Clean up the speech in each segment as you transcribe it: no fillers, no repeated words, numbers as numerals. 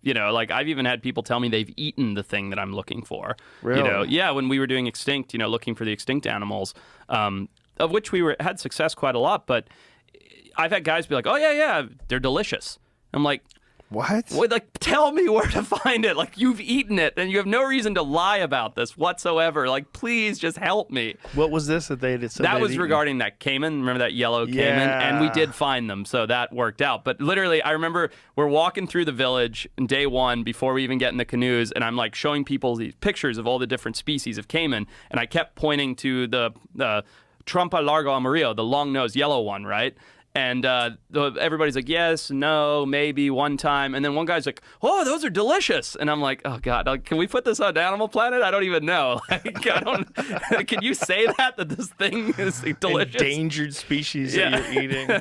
You know, like I've even had people tell me they've eaten the thing that I'm looking for. Really? You know, yeah, when we were doing extinct, you know, looking for the extinct animals, of which we had success quite a lot. But I've had guys be like, "Oh yeah, they're delicious." I'm like, What? like, tell me where to find it. Like, you've eaten it, and you have no reason to lie about this whatsoever. Like, please just help me. What was this that they had said? That was regarding that caiman. Remember that yellow caiman? Yeah. And we did find them, so that worked out. But literally, I remember we're walking through the village in day one before we even get in the canoes, and I'm like showing people these pictures of all the different species of caiman, and I kept pointing to the Trompa largo amarillo, the long-nosed yellow one, right? And everybody's like, yes, no, maybe, one time. And then one guy's like, oh, those are delicious. And I'm like, oh, God, like, can we put this on Animal Planet? I don't even know. Like, I don't, can you say that this thing is delicious? Endangered species that you're eating.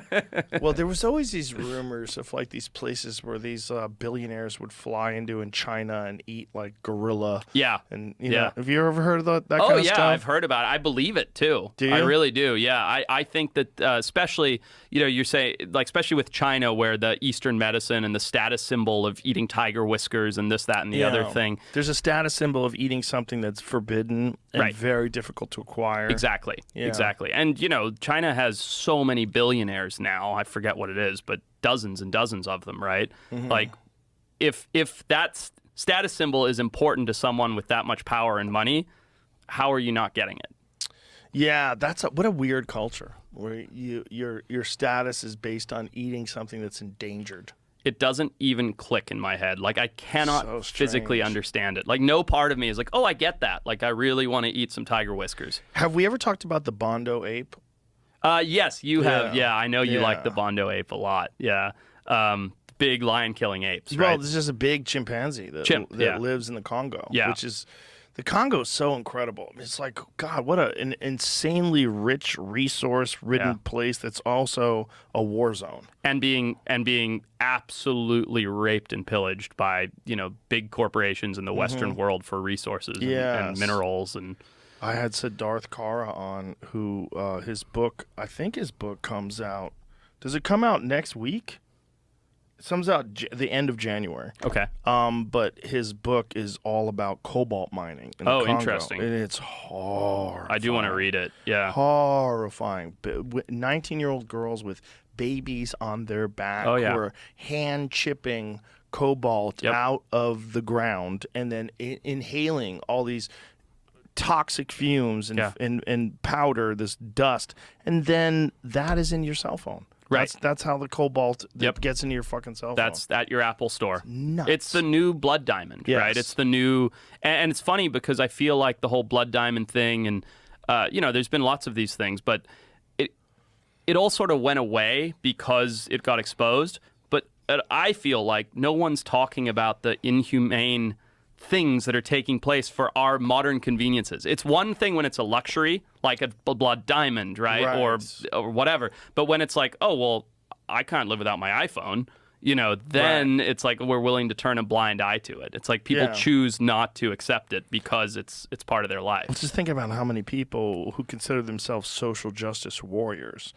Well, there was always these rumors of like these places where these billionaires would fly into in China and eat like gorilla. Yeah. And, you know, have you ever heard of that kind of stuff? Oh, yeah, I've heard about it. I believe it, too. Do you? I really do, yeah. I think that especially, you know, you say, like, especially with China, where the Eastern medicine and the status symbol of eating tiger whiskers and this, that, and the other thing. There's a status symbol of eating something that's forbidden and very difficult to acquire. Exactly. And, you know, China has so many billionaires now. I forget what it is, but dozens and dozens of them, right? Like, if that status symbol is important to someone with that much power and money, how are you not getting it? Yeah, what a weird culture where your status is based on eating something that's endangered. It doesn't even click in my head. Like, I cannot physically strange. understand it. Like, no part of me is like, oh, I get that. Like, I really want to eat some tiger whiskers. Have we ever talked about the Bondo ape? Yes, you have. Yeah, I know you Yeah. like the Bondo ape a lot. Yeah. Big lion-killing apes, Well, right? this is a big chimpanzee that lives in the Congo, which is... The Congo is so incredible. It's like, God, what an insanely rich, resource-ridden place that's also a war zone. And being absolutely raped and pillaged by, you know, big corporations in the Western world for resources and minerals. And I had Siddharth Kara on, who I think his book comes out. Does it come out next week? It comes out the end of January. Okay. But his book is all about cobalt mining in the Congo. Interesting. And it's horrifying. I do want to read it. Yeah. Horrifying. 19-year-old girls with babies on their back who are hand chipping cobalt out of the ground and then inhaling all these toxic fumes and powder, this dust, and then that is in your cell phone. Right. That's how the cobalt gets into your fucking cell phone. That's at your Apple store. Nuts. It's the new blood diamond, right? It's the new, and it's funny because I feel like the whole blood diamond thing, and you know, there's been lots of these things, but it all sort of went away because it got exposed. But I feel like no one's talking about the inhumane things that are taking place for our modern conveniences. It's one thing when it's a luxury, like a blood diamond, right? Or whatever. But when it's like, oh, well, I can't live without my iPhone, you know, then it's like we're willing to turn a blind eye to it. It's like people choose not to accept it because it's part of their life. Just think about how many people who consider themselves social justice warriors,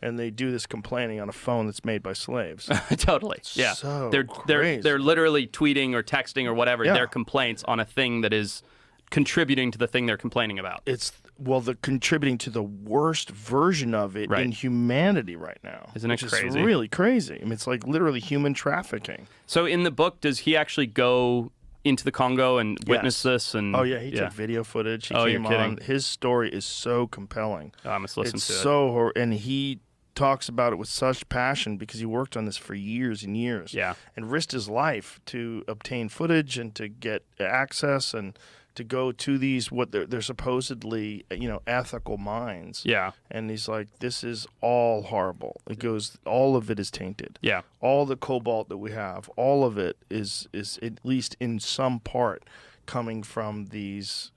and they do this complaining on a phone that's made by slaves. Totally. Yeah. So they're literally tweeting or texting or whatever their complaints on a thing that is contributing to the thing they're complaining about. The contributing to the worst version of it in humanity right now. Isn't it crazy? It's really crazy. I mean, it's like literally human trafficking. So in the book, does he actually go into the Congo and witness this? And he took video footage. He came on. His story is so compelling. Oh, I must listen to it. It's so and he talks about it with such passion because he worked on this for years and years and risked his life to obtain footage and to get access and to go to these what they're supposedly, you know, ethical mines. Yeah. And he's like, this is all horrible. It goes, all of it is tainted. Yeah. All the cobalt that we have, all of it is at least in some part coming from these,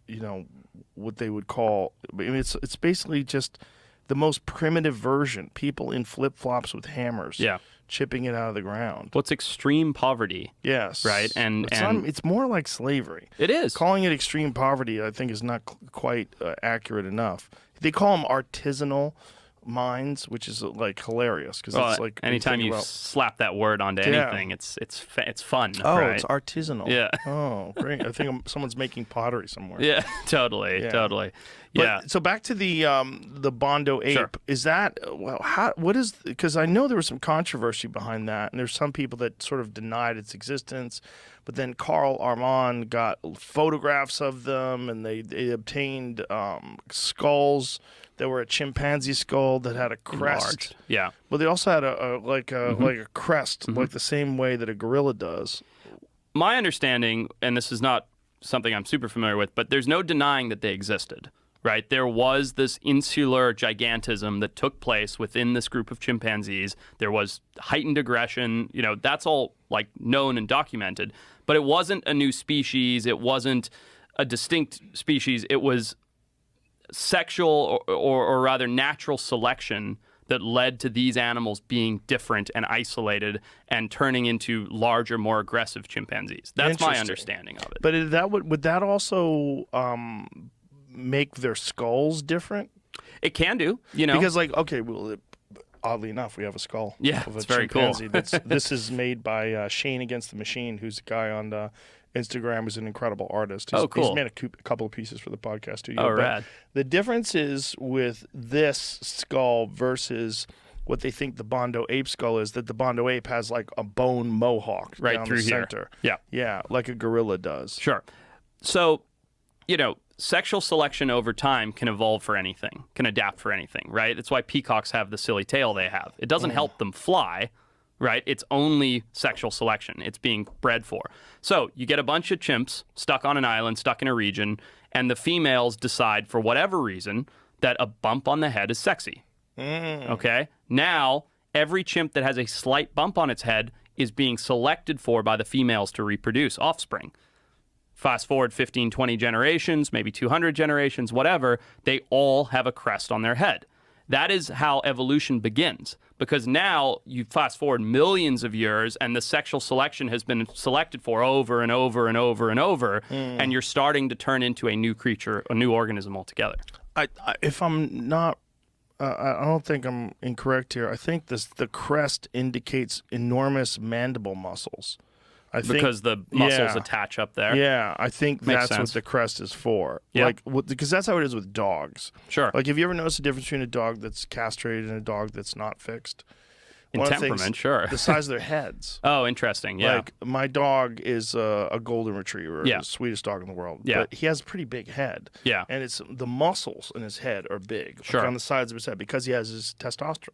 you know, what they would call, I mean, it's basically just the most primitive version, people in flip-flops with hammers, chipping it out of the ground. What's extreme poverty? Yes. Right? And it's more like slavery. It is. Calling it extreme poverty, I think, is not quite accurate enough. They call them artisanal minds, which is like hilarious because it's like anytime you slap that word onto anything, it's fun. Oh, right? It's artisanal. Yeah. Oh, great. I think someone's making pottery somewhere. Yeah, totally. Yeah. But, so back to the Bondo ape. Sure. Is that because I know there was some controversy behind that, and there's some people that sort of denied its existence, but then Carl Armand got photographs of them, and they obtained skulls that were a chimpanzee skull that had a crest. Enlarged. Yeah. But they also had a crest, like the same way that a gorilla does. My understanding, and this is not something I'm super familiar with, but there's no denying that they existed. Right, there was this insular gigantism that took place within this group of chimpanzees. There was heightened aggression. That's all like known and documented. But it wasn't a new species. It wasn't a distinct species. It was sexual or rather natural selection that led to these animals being different and isolated and turning into larger, more aggressive chimpanzees. That's my understanding of it. But would that also make their skulls different? It can do, because oddly enough, we have a skull. Yeah, of a it's very cool. This is made by Shane Against the Machine, who's a guy on Instagram who's an incredible artist. Cool. He's made a couple of pieces for the podcast studio. Oh, rad. The difference is with this skull versus what they think the Bondo ape skull is, that the Bondo ape has like a bone mohawk right down through the here. center. Yeah, like a gorilla does. Sure. So, sexual selection over time can evolve for anything, can adapt for anything, right? That's why peacocks have the silly tail they have. It doesn't help them fly, right? It's only sexual selection. It's being bred for. So you get a bunch of chimps stuck on an island, stuck in a region, and the females decide for whatever reason that a bump on the head is sexy. Okay? Now, every chimp that has a slight bump on its head is being selected for by the females to reproduce offspring. Fast forward 15, 20 generations, maybe 200 generations, whatever, they all have a crest on their head. That is how evolution begins, because now you fast forward millions of years and the sexual selection has been selected for over and over and over and over, and you're starting to turn into a new creature, a new organism altogether. If I'm not, I don't think I'm incorrect here. I think the crest indicates enormous mandible muscles. Because the muscles attach up there. Yeah, I think Makes that's sense. what the crest is for. Yeah. Because that's how it is with dogs. Sure. Like, have you ever noticed the difference between a dog that's castrated and a dog that's not fixed? In temperament, sure. The size of their heads. Oh, interesting. Yeah. Like, my dog is a golden retriever, Yeah. the sweetest dog in the world. Yeah. But he has a pretty big head. Yeah. And it's the muscles in his head are big. Sure. Like on the sides of his head, because he has his testosterone.